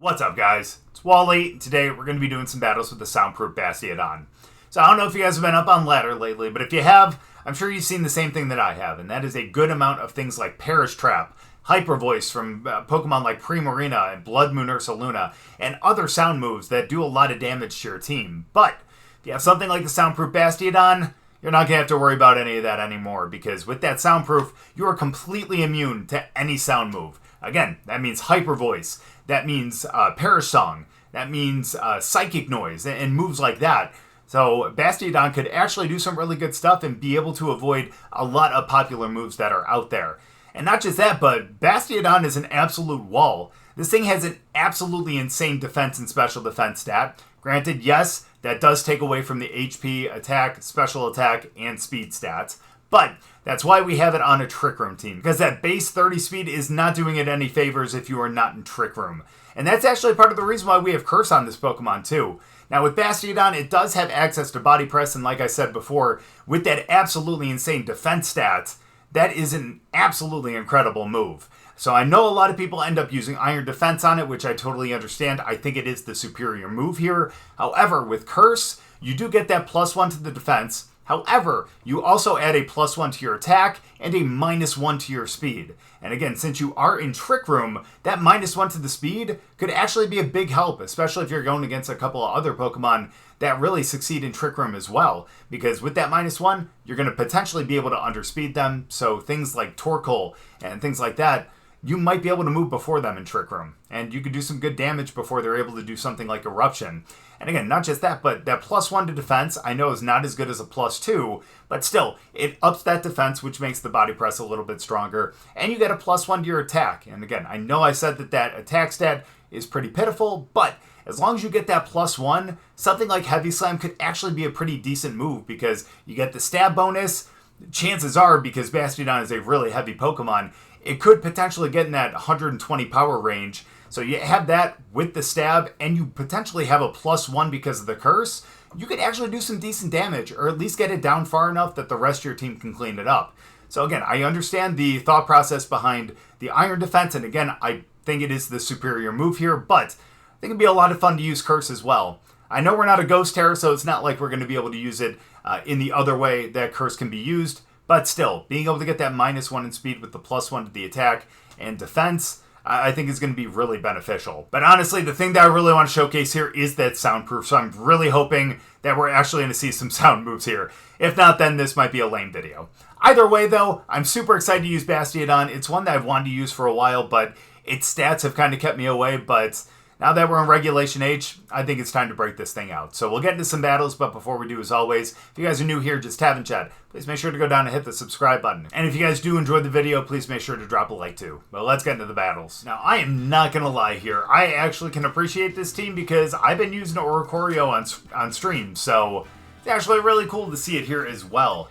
What's up, guys? It's Wally. Today we're going to be doing some battles with the Soundproof Bastiodon. So I don't know if you guys have been up on ladder lately, but if you have, I'm sure you've seen the same thing that I have, and that is a good amount of things like Perish Trap, Hyper Voice from Pokemon like Primarina and Blood Moon Ursaluna, and other sound moves that do a lot of damage to your team. But if you have something like the Soundproof Bastiodon, you're not going to have to worry about any of that anymore, because with that Soundproof, you are completely immune to any sound move. Again, that means Hyper Voice, that means Perish Song, that means Psychic Noise, and moves like that. So Bastiodon could actually do some really good stuff and be able to avoid a lot of popular moves that are out there. And not just that, but Bastiodon is an absolute wall. This thing has an absolutely insane defense and special defense stat. Granted, yes, that does take away from the HP, attack, special attack, and speed stats. But that's why we have it on a Trick Room team, because that base 30 speed is not doing it any favors if you are not in Trick Room. And that's actually part of the reason why we have Curse on this Pokemon too. Now with Bastiodon, it does have access to Body Press, and like I said before, with that absolutely insane defense stats, that is an absolutely incredible move. So I know a lot of people end up using Iron Defense on it, which I totally understand. I think it is the superior move here. However, with Curse, you do get that +1 to the defense. However, you also add a +1 to your attack and a -1 to your speed. And again, since you are in Trick Room, that -1 to the speed could actually be a big help, especially if you're going against a couple of other Pokemon that really succeed in Trick Room as well. Because with that -1, you're going to potentially be able to underspeed them. So things like Torkoal and things like that, you might be able to move before them in Trick Room. And you could do some good damage before they're able to do something like Eruption. And again, not just that, but that +1 to defense, I know is not as good as a +2, but still, it ups that defense, which makes the body press a little bit stronger, and you get a +1 to your attack. And again, I know I said that that attack stat is pretty pitiful, but as long as you get that +1, something like Heavy Slam could actually be a pretty decent move, because you get the stab bonus. Chances are, because Bastiodon is a really heavy Pokemon, it could potentially get in that 120 power range. So you have that with the stab, and you potentially have a +1 because of the curse. You could actually do some decent damage, or at least get it down far enough that the rest of your team can clean it up. So again, I understand the thought process behind the Iron Defense, and again, I think it is the superior move here, but I think it'd be a lot of fun to use Curse as well. I know we're not a Ghost Terror, so it's not like we're going to be able to use it in the other way that Curse can be used, but still, being able to get that -1 in speed with the +1 to the attack and defense, I think is going to be really beneficial. But honestly, the thing that I really want to showcase here is that Soundproof, so I'm really hoping that we're actually going to see some sound moves here. If not, then this might be a lame video. Either way, though, I'm super excited to use Bastiodon. It's one that I've wanted to use for a while, but its stats have kind of kept me away, but now that we're in Regulation H, I think it's time to break this thing out. So we'll get into some battles, but before we do, as always, if you guys are new here, just haven't chat, please make sure to go down and hit the subscribe button. And if you guys do enjoy the video, please make sure to drop a like too. But let's get into the battles. Now, I am not going to lie here. I actually can appreciate this team because I've been using Oricorio on stream, so it's actually really cool to see it here as well.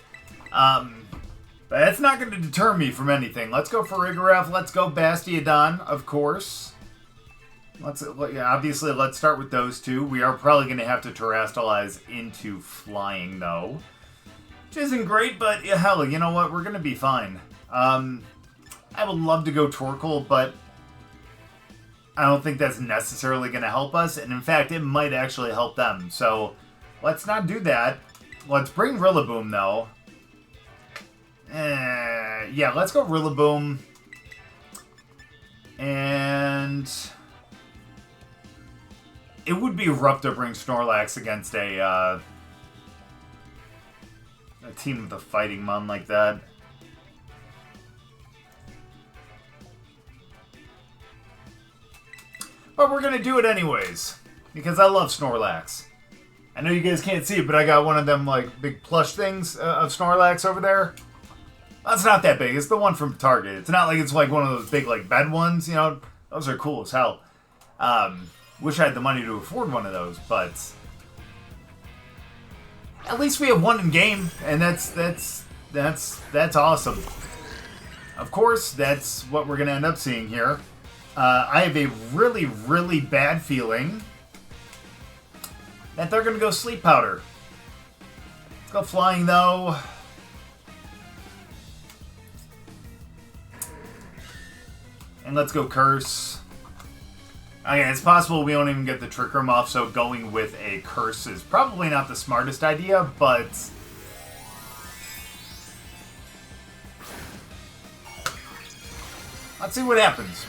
But that's not going to deter me from anything. Let's go Farigiraf, let's go Bastiodon, of course. Obviously, let's start with those two. We are probably going to have to Terastallize into Flying, though. Which isn't great, but hell, you know what? We're going to be fine. I would love to go Torkoal, but I don't think that's necessarily going to help us. And in fact, it might actually help them. So, let's not do that. Let's bring Rillaboom, though. Yeah, let's go Rillaboom. And it would be rough to bring Snorlax against a team with a Fighting Mon like that. But we're going to do it anyways, because I love Snorlax. I know you guys can't see it, but I got one of them like big plush things of Snorlax over there. That's not that big. It's the one from Target. It's not like it's like one of those big like bed ones, you know. Those are cool as hell. Wish I had the money to afford one of those, but at least we have one in game, and that's awesome. Of course, that's what we're gonna end up seeing here. I have a really, really bad feeling that they're gonna go Sleep Powder. Let's go Flying though. And let's go Curse. Okay, it's possible we won't even get the Trick Room off, so going with a Curse is probably not the smartest idea, but... let's see what happens.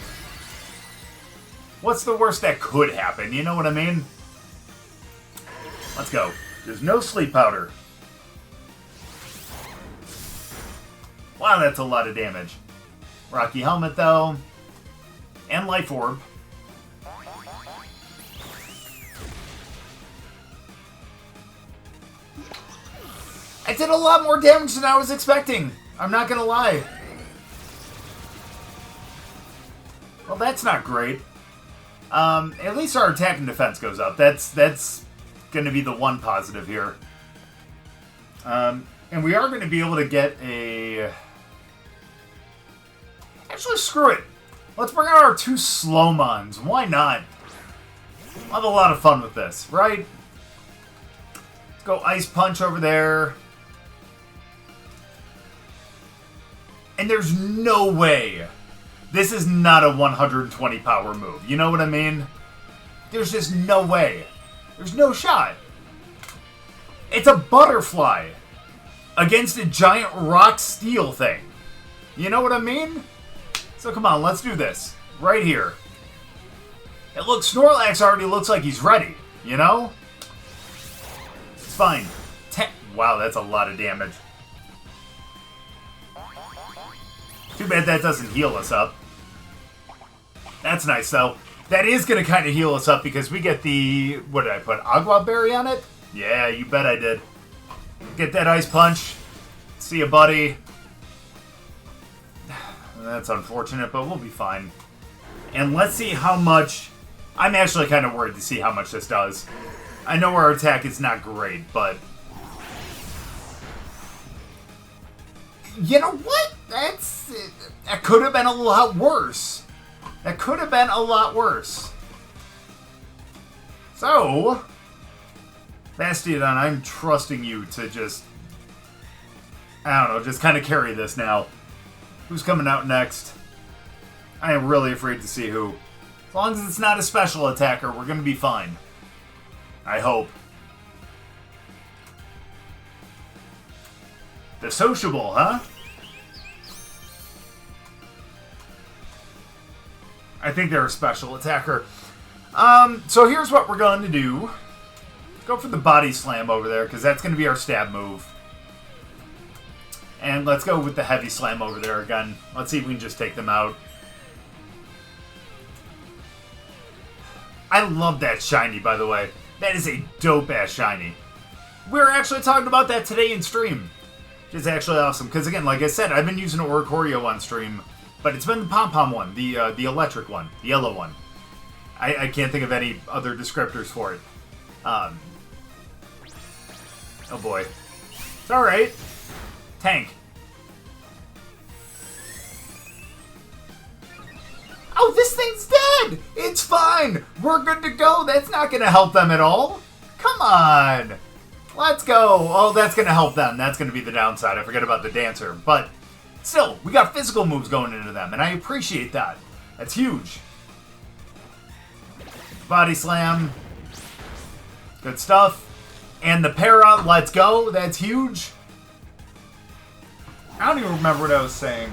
What's the worst that could happen? You know what I mean? Let's go. There's no Sleep Powder. Wow, that's a lot of damage. Rocky Helmet, though. And Life Orb. I did a lot more damage than I was expecting. I'm not gonna lie. Well, that's not great. At least our attack and defense goes up. That's gonna be the one positive here. And we are gonna be able to get a... actually, screw it. Let's bring out our 2 Slowmons. Why not? We'll have a lot of fun with this, right? Let's go Ice Punch over there. And there's no way this is not a 120 power move. You know what I mean? There's just no way. There's no shot. It's a Butterfly against a giant rock steel thing. You know what I mean? So come on, let's do this. Right here. And look, Snorlax already looks like he's ready. You know? It's fine. Wow, that's a lot of damage. Too bad that doesn't heal us up. That's nice, though. That is going to kind of heal us up because we get the... what did I put? Agua Berry on it? Yeah, you bet I did. Get that Ice Punch. See ya, buddy. That's unfortunate, but we'll be fine. And let's see how much... I'm actually kind of worried to see how much this does. I know our attack is not great, but... you know what? That could have been a lot worse. That could have been a lot worse. So, Bastiodon, I'm trusting you to just, I don't know, just kind of carry this now. Who's coming out next? I am really afraid to see who. As long as it's not a special attacker, we're going to be fine. I hope. The Sociable, huh? I think they're a special attacker. So here's what we're going to do. Go for the Body Slam over there, because that's going to be our stab move. And let's go with the Heavy Slam over there again. Let's see if we can just take them out. I love that shiny, by the way. That is a dope-ass shiny. We were actually talking about that today in stream. Which is actually awesome, because again, like I said, I've been using Oricorio on stream. But it's been the pom-pom one, the electric one, the yellow one. I can't think of any other descriptors for it. Oh boy. It's alright. Tank. Oh, this thing's dead! It's fine! We're good to go! That's not gonna help them at all! Come on! Let's go! Oh, that's gonna help them. That's gonna be the downside. I forget about the Dancer. But... still, we got physical moves going into them, and I appreciate that. That's huge. Body Slam. Good stuff. And the Para, let's go. That's huge. I don't even remember what I was saying.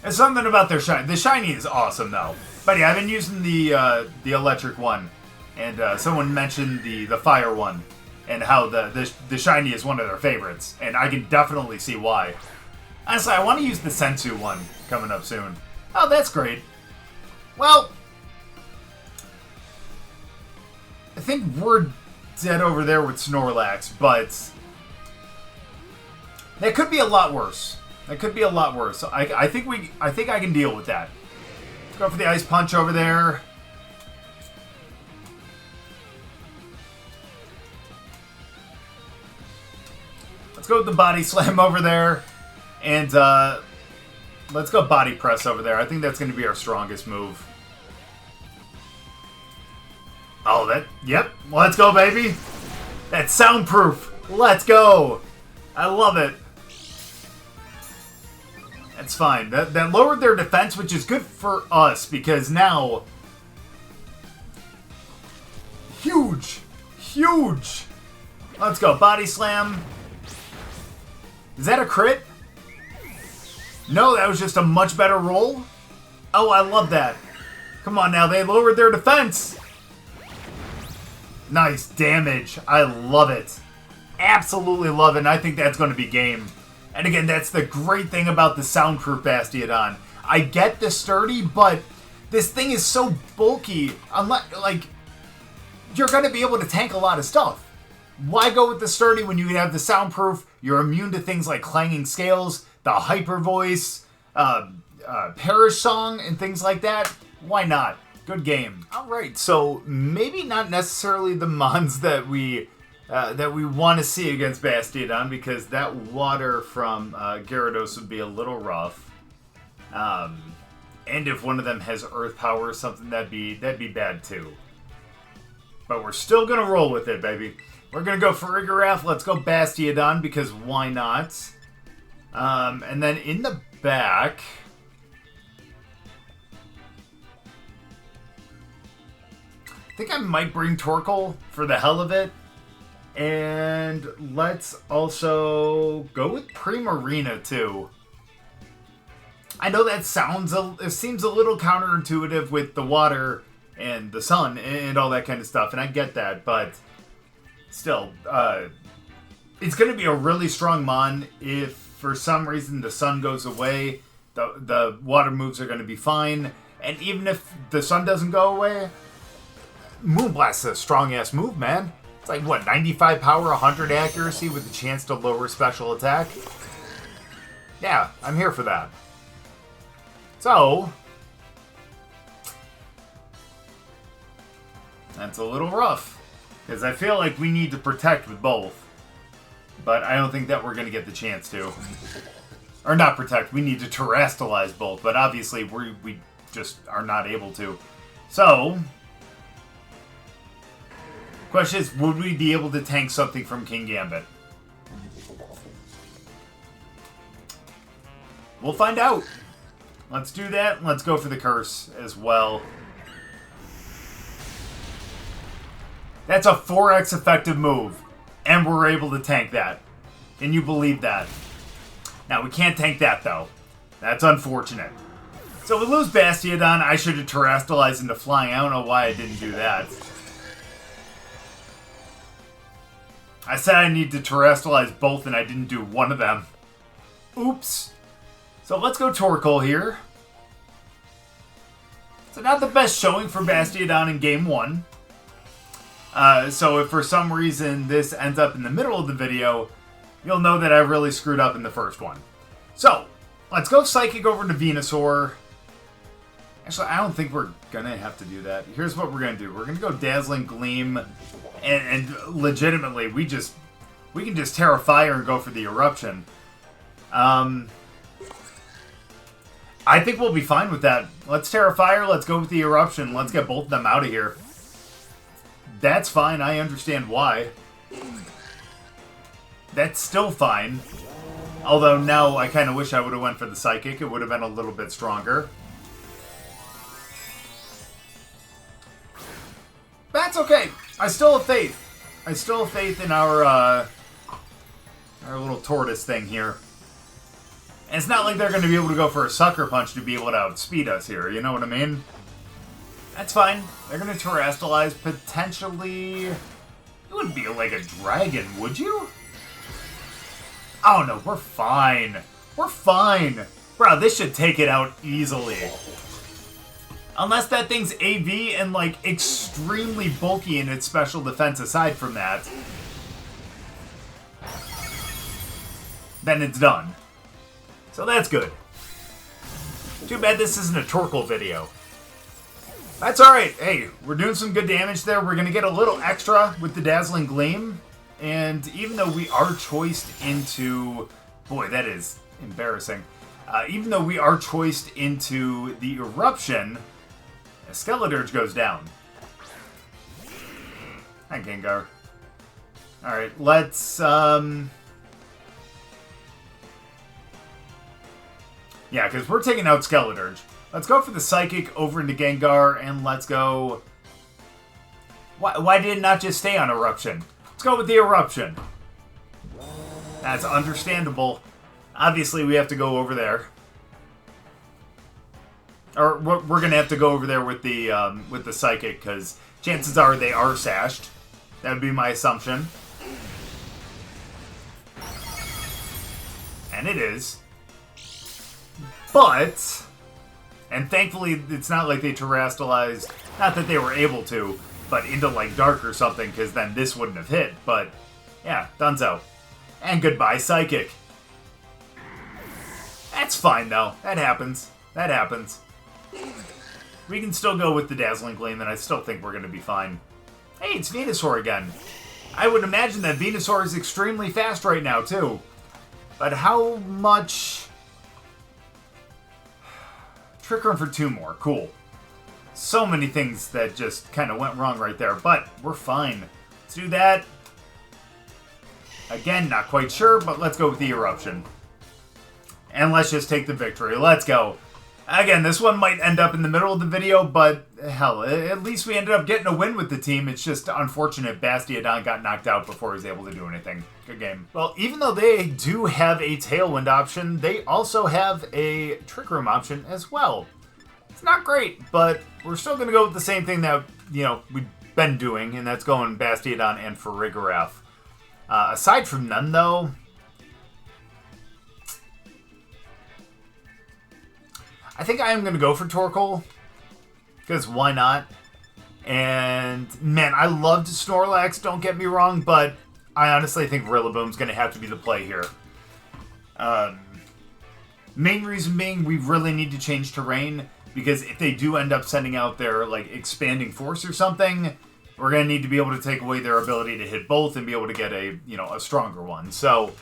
It's something about their shiny. The shiny is awesome, though. But yeah, I've been using the electric one. And someone mentioned the fire one. And how the shiny is one of their favorites. And I can definitely see why. Honestly, I want to use the Sensu one coming up soon. Oh, that's great. Well, I think we're dead over there with Snorlax, but that could be a lot worse. That could be a lot worse. I think I can deal with that. Let's go for the Ice Punch over there. Let's go with the Body Slam over there. And let's go Body Press over there. I think that's going to be our strongest move. Oh, yep. Let's go, baby. That's soundproof. Let's go. I love it. That's fine. That lowered their defense, which is good for us, because now Huge! Huge! Let's go. Body Slam. Is that a crit? No, that was just a much better roll. Oh, I love that. Come on now, they lowered their defense. Nice damage. I love it. Absolutely love it, and I think that's going to be game. And again, that's the great thing about the Soundproof Bastiodon. I get the sturdy, but this thing is so bulky. Unless, like, you're going to be able to tank a lot of stuff. Why go with the sturdy when you can have the soundproof? You're immune to things like clanging scales, the hyper voice, Perish Song, and things like that. Why not? Good game. All right, so maybe not necessarily the mons that we want to see against Bastiodon, because that water from Gyarados would be a little rough. And if one of them has Earth Power or something, that'd be bad too. But we're still gonna roll with it, baby. We're gonna go Farigiraf. Let's go Bastiodon, because why not? And then in the back, I think I might bring Torkoal for the hell of it. And let's also go with Primarina too. I know that it seems a little counterintuitive with the water and the sun and all that kind of stuff, and I get that, but still, it's going to be a really strong mon. If for some reason the sun goes away, the water moves are going to be fine, and even if the sun doesn't go away, Moonblast's a strong-ass move, man. It's like, what, 95 power, 100 accuracy with a chance to lower special attack? Yeah, I'm here for that. So, that's a little rough, because I feel like we need to protect with both, but I don't think that we're going to get the chance to. Or not protect, we need to terrestrialize both, but obviously we just are not able to. So, question is, would we be able to tank something from King Gambit? We'll find out. Let's do that. Let's go for the curse as well. That's a 4x effective move, and we're able to tank that. Can you believe that? Now, we can't tank that, though. That's unfortunate. So we lose Bastiodon. I should have terrestrialized into flying. I don't know why I didn't do that. I said I need to terrestrialize both, and I didn't do one of them. Oops. So let's go Torkoal here. So not the best showing for Bastiodon in Game 1. So if for some reason this ends up in the middle of the video, you'll know that I really screwed up in the first one. So, let's go Psychic over to Venusaur. Actually, I don't think we're going to have to do that. Here's what we're going to do. We're going to go Dazzling Gleam, and legitimately, we can just Terra Fire and go for the Eruption. I think we'll be fine with that. Let's Terra Fire, let's go with the Eruption, let's get both of them out of here. That's fine, I understand why. That's still fine. Although now I kind of wish I would have went for the Psychic. It would have been a little bit stronger. That's okay. I still have faith. I still have faith in our little tortoise thing here. And it's not like they're going to be able to go for a Sucker Punch to be able to outspeed us here, you know what I mean? That's fine. They're going to terrestrialize, potentially. You wouldn't be like a dragon, would you? Oh no, we're fine. We're fine. Bro, this should take it out easily. Unless that thing's AV and like extremely bulky in its special defense aside from that. Then it's done. So that's good. Too bad this isn't a Torkoal video. That's alright. Hey, we're doing some good damage there. We're going to get a little extra with the Dazzling Gleam. And even though we are choiced into... Boy, that is embarrassing. Even though we are choiced into the Eruption, Skeledirge goes down. Hi, Gengar. Alright, let's... Yeah, because we're taking out Skeledirge. Let's go for the Psychic over into Gengar, and let's go... Why did it not just stay on Eruption? Let's go with the Eruption. That's understandable. Obviously, we have to go over there. Or we're going to have to go over there with the Psychic, because chances are they are sashed. That would be my assumption. And it is. But, and thankfully it's not like they terrestrialized, not that they were able to, but into like Dark or something, because then this wouldn't have hit. But, yeah, donezo. And goodbye, Psychic. That's fine, though. That happens. That happens. We can still go with the Dazzling Gleam, and I still think we're going to be fine. Hey, it's Venusaur again. I would imagine that Venusaur is extremely fast right now, too. But how much... Trick Room for 2 more. Cool. So many things that just kind of went wrong right there, but we're fine. Let's do that. Again, not quite sure, but let's go with the Eruption. And let's just take the victory. Let's go. Again, this one might end up in the middle of the video, but hell, at least we ended up getting a win with the team. It's just unfortunate Bastiodon got knocked out before he was able to do anything. Good game. Well, even though they do have a Tailwind option, they also have a Trick Room option as well. It's not great, but we're still going to go with the same thing that, you know, we've been doing, and that's going Bastiodon and Farigiraf. Aside from them, though, I think I am going to go for Torkoal, because why not? And, man, I loved Snorlax, don't get me wrong, but I honestly think Rillaboom's going to have to be the play here. Main reason being, we really need to change terrain, because if they do end up sending out their, like, Expanding Force or something, we're going to need to be able to take away their ability to hit both and be able to get a, you know, a stronger one. So,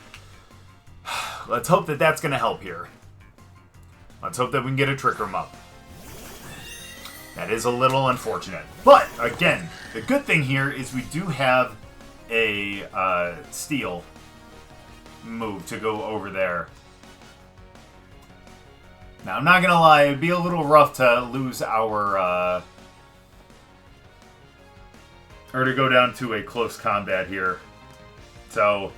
let's hope that that's going to help here. Let's hope that we can get a Trick Room up. That is a little unfortunate. But, again, the good thing here is we do have a Steel move to go over there. Now, I'm not going to lie, it'd be a little rough to lose our... or to go down to a close combat here. So,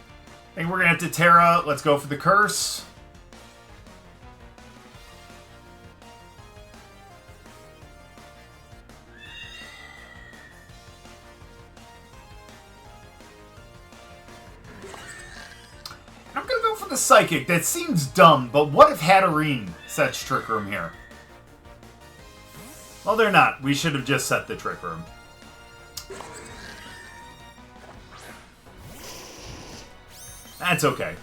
I think we're going to have to Terra. Let's go for the Curse. I'm going to go for the Psychic. That seems dumb, but what if Hatterene sets Trick Room here? Well, they're not. We should have just set the Trick Room. That's okay.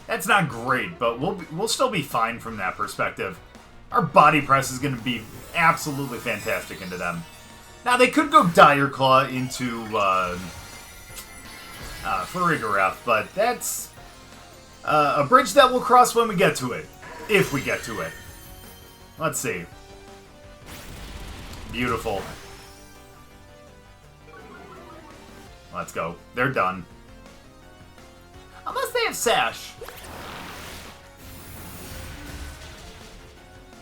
That's not great, but we'll still be fine from that perspective. Our Body Press is going to be absolutely fantastic into them. Now, they could go Dire Claw into Farigiraf, but that's a bridge that we'll cross when we get to it. If we get to it. Let's see. Beautiful. Let's go. They're done. Unless they have Sash.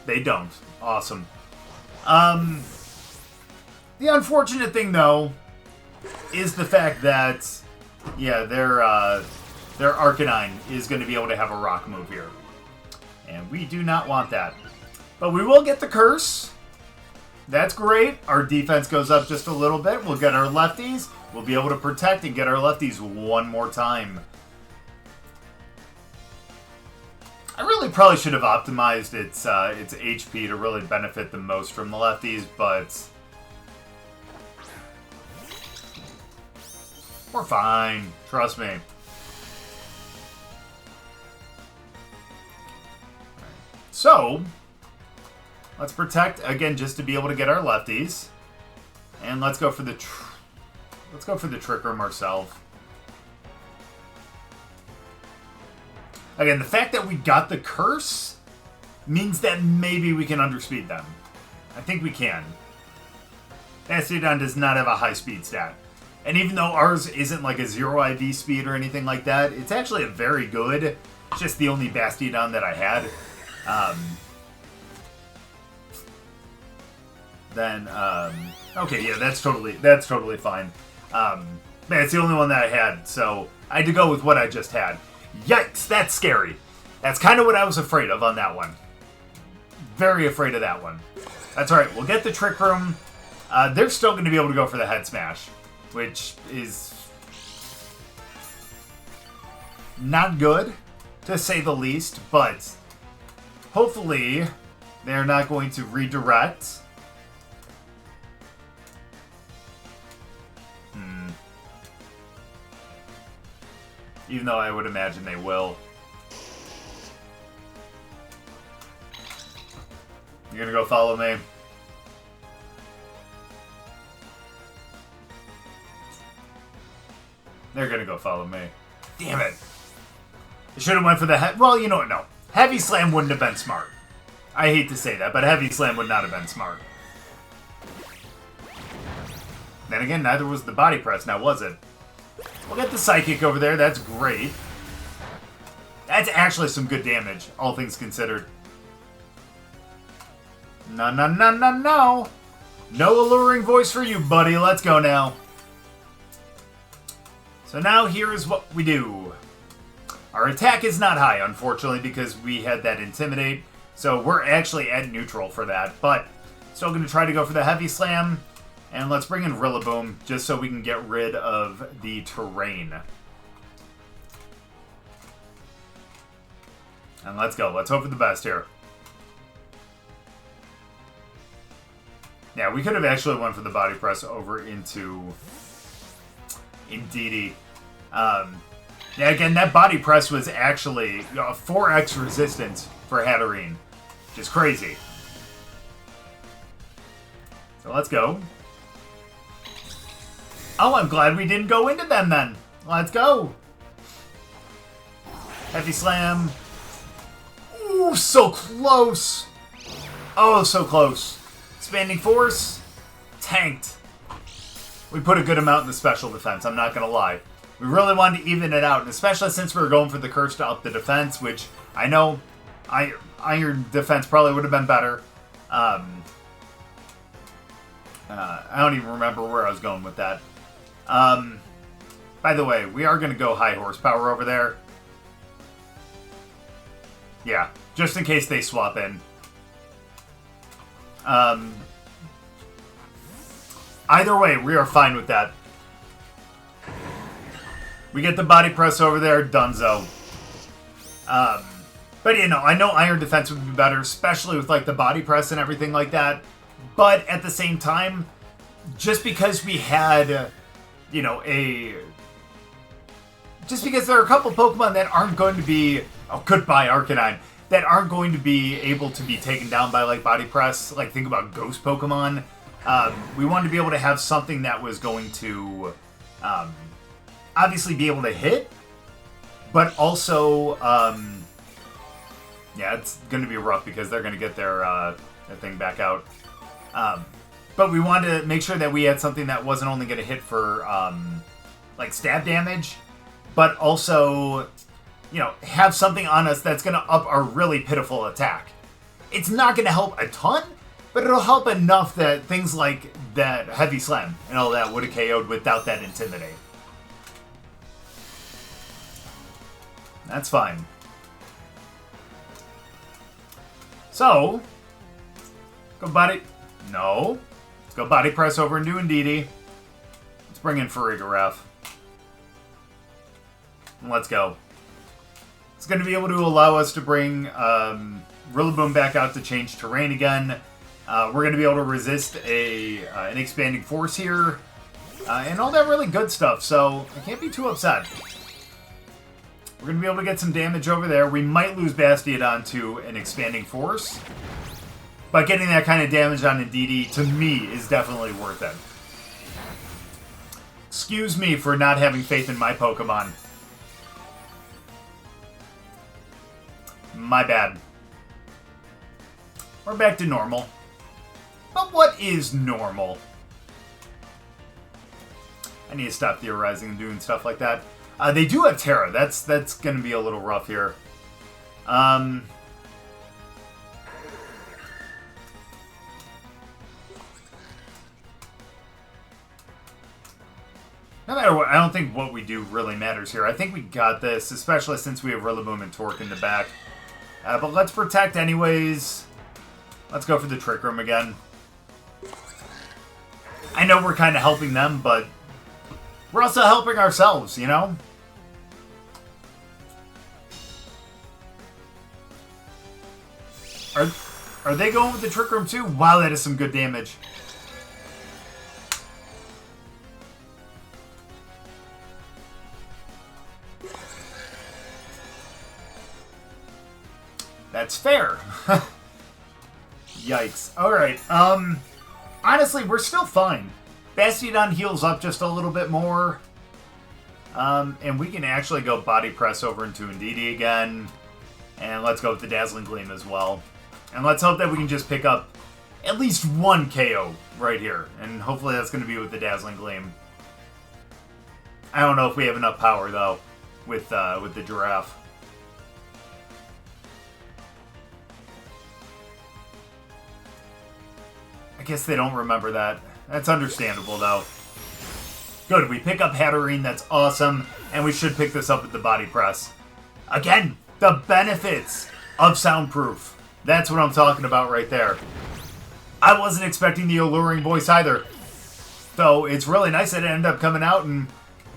They don't. Awesome. The unfortunate thing, though, is the fact that, yeah, their Arcanine is going to be able to have a rock move here. And we do not want that. But we will get the Curse. That's great. Our defense goes up just a little bit. We'll get our lefties. We'll be able to protect and get our lefties one more time. I really probably should have optimized its HP to really benefit the most from the lefties, but we're fine. Trust me. So, let's protect again just to be able to get our lefties, and let's go for the Trick Room ourselves. Again, the fact that we got the Curse means that maybe we can underspeed them. I think we can. Bastiodon does not have a high speed stat. And even though ours isn't like a 0 IV speed or anything like that, it's actually a very good. It's just the only Bastiodon that I had. then, okay, yeah, that's totally fine. Man, it's the only one that I had, so I had to go with what I just had. Yikes, that's scary. That's kind of what I was afraid of on that one. Very afraid of that one. That's alright, we'll get the Trick Room. They're still going to be able to go for the Head Smash, which is not good, to say the least, but hopefully they're not going to redirect. Even though I would imagine they will. You're gonna go follow me? They're gonna go follow me. Damn it. I should have went for the well, you know what, no. Heavy Slam wouldn't have been smart. I hate to say that, but Heavy Slam would not have been smart. Then again, neither was the Body Press, now was it? We'll get the Psychic over there, that's great. That's actually some good damage, all things considered. No, no, no, no, no! No alluring voice for you, buddy, let's go now. So now here's what we do. Our attack is not high, unfortunately, because we had that Intimidate. So we're actually at neutral for that, but still going to try to go for the Heavy Slam. And let's bring in Rillaboom, just so we can get rid of the terrain. And let's go. Let's hope for the best here. Yeah, we could have actually went for the Body Press over into Indeedee. Yeah, again, that Body Press was actually 4x resistance for Hatterene, which is crazy. So let's go. Oh, I'm glad we didn't go into them then. Let's go. Heavy Slam. Ooh, so close. Oh, so close. Expanding Force. Tanked. We put a good amount in the special defense, I'm not going to lie. We really wanted to even it out, and especially since we were going for the curse to up the defense, which I know Iron Defense probably would have been better. I don't even remember where I was going with that. By the way, we are going to go high horsepower over there. Yeah, just in case they swap in. Either way, we are fine with that. We get the Body Press over there, dunzo. But, you know, I know Iron Defense would be better, especially with, like, the Body Press and everything like that. But at the same time, just because we had, you know, just because there are a couple Pokemon that aren't going to be... Oh, goodbye, Arcanine. That aren't going to be able to be taken down by, like, Body Press. Like, think about Ghost Pokemon. We wanted to be able to have something that was going to... obviously be able to hit, but also, yeah, it's going to be rough because they're going to get their thing back out. But we wanted to make sure that we had something that wasn't only going to hit for, like, stab damage, but also, you know, have something on us that's going to up our really pitiful attack. It's not going to help a ton, but it'll help enough that things like that Heavy Slam and all that would have KO'd without that Intimidate. That's fine. So, go Body... No. Let's go Body Press over into Indeedee. Let's bring in Farigiraf. And let's go. It's going to be able to allow us to bring Rillaboom back out to change terrain again. We're going to be able to resist an Expanding Force here. And all that really good stuff, so I can't be too upset. We're going to be able to get some damage over there. We might lose Bastiodon to an Expanding Force. But getting that kind of damage on Indeedee, to me, is definitely worth it. Excuse me for not having faith in my Pokemon. My bad. We're back to normal. But what is normal? I need to stop theorizing and doing stuff like that. They do have Terra. That's going to be a little rough here. No matter what, I don't think what we do really matters here. I think we got this, especially since we have Rillaboom and Torque in the back. But let's protect anyways. Let's go for the Trick Room again. I know we're kind of helping them, but we're also helping ourselves, you know? Are they going with the Trick Room too? Wow, that is some good damage. That's fair. Yikes. Alright, honestly, we're still fine. Bastiodon heals up just a little bit more. And we can actually go Body Press over into Indeedee again. And let's go with the Dazzling Gleam as well. And let's hope that we can just pick up at least one KO right here. And hopefully that's going to be with the Dazzling Gleam. I don't know if we have enough power, though, with the Giraffe. I guess they don't remember that. That's understandable, though. Good, we pick up Hatterene, that's awesome. And we should pick this up with the Body Press. Again, the benefits of Soundproof. That's what I'm talking about right there. I wasn't expecting the alluring voice either. So it's really nice that it ended up coming out and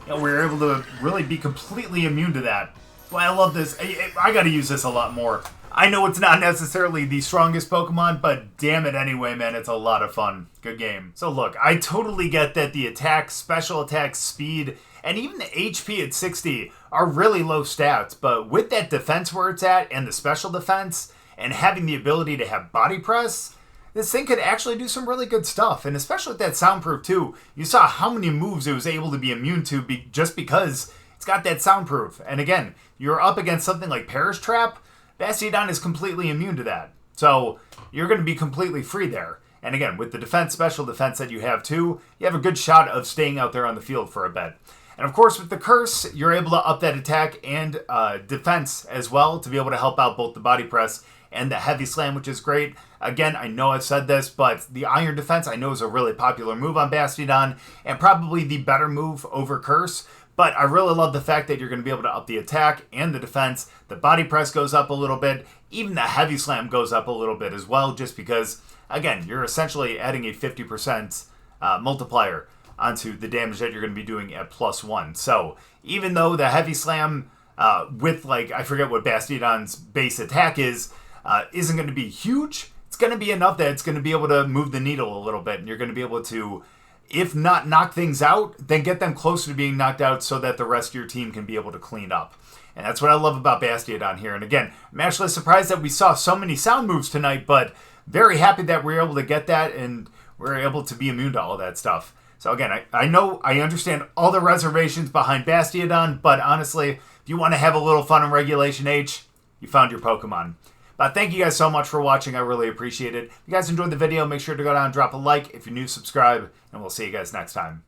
we were able to really be completely immune to that. Well, I love this. I gotta use this a lot more. I know it's not necessarily the strongest Pokemon, but damn it anyway, man, it's a lot of fun. Good game. So look, I totally get that the attack, special attack, speed, and even the HP at 60 are really low stats, but with that defense where it's at, and the special defense, and having the ability to have Body Press, this thing could actually do some really good stuff. And especially with that Soundproof too, you saw how many moves it was able to be immune to just because it's got that Soundproof. And again, you're up against something like Perish Trap, Bastiodon is completely immune to that. So you're going to be completely free there. And again, with the defense, special defense that you have too, you have a good shot of staying out there on the field for a bit. And of course, with the Curse, you're able to up that attack and defense as well to be able to help out both the Body Press and the Heavy Slam, which is great. Again, I know I've said this, but the Iron Defense I know is a really popular move on Bastiodon and probably the better move over Curse. But I really love the fact that you're going to be able to up the attack and the defense. The Body Press goes up a little bit. Even the Heavy Slam goes up a little bit as well, just because, again, you're essentially adding a 50% multiplier onto the damage that you're going to be doing at +1. So even though the Heavy Slam with, like, I forget what Bastiodon's base attack is, isn't going to be huge, it's going to be enough that it's going to be able to move the needle a little bit, and you're going to be able to, if not knock things out, then get them closer to being knocked out so that the rest of your team can be able to clean up. And that's what I love about Bastiodon here. And again, I'm actually surprised that we saw so many sound moves tonight, but very happy that we were able to get that and we're able to be immune to all that stuff. So again, I know, I understand all the reservations behind Bastiodon, but honestly, if you want to have a little fun in Regulation H, you found your Pokemon. But thank you guys so much for watching. I really appreciate it. If you guys enjoyed the video, make sure to go down and drop a like. If you're new, subscribe, and we'll see you guys next time.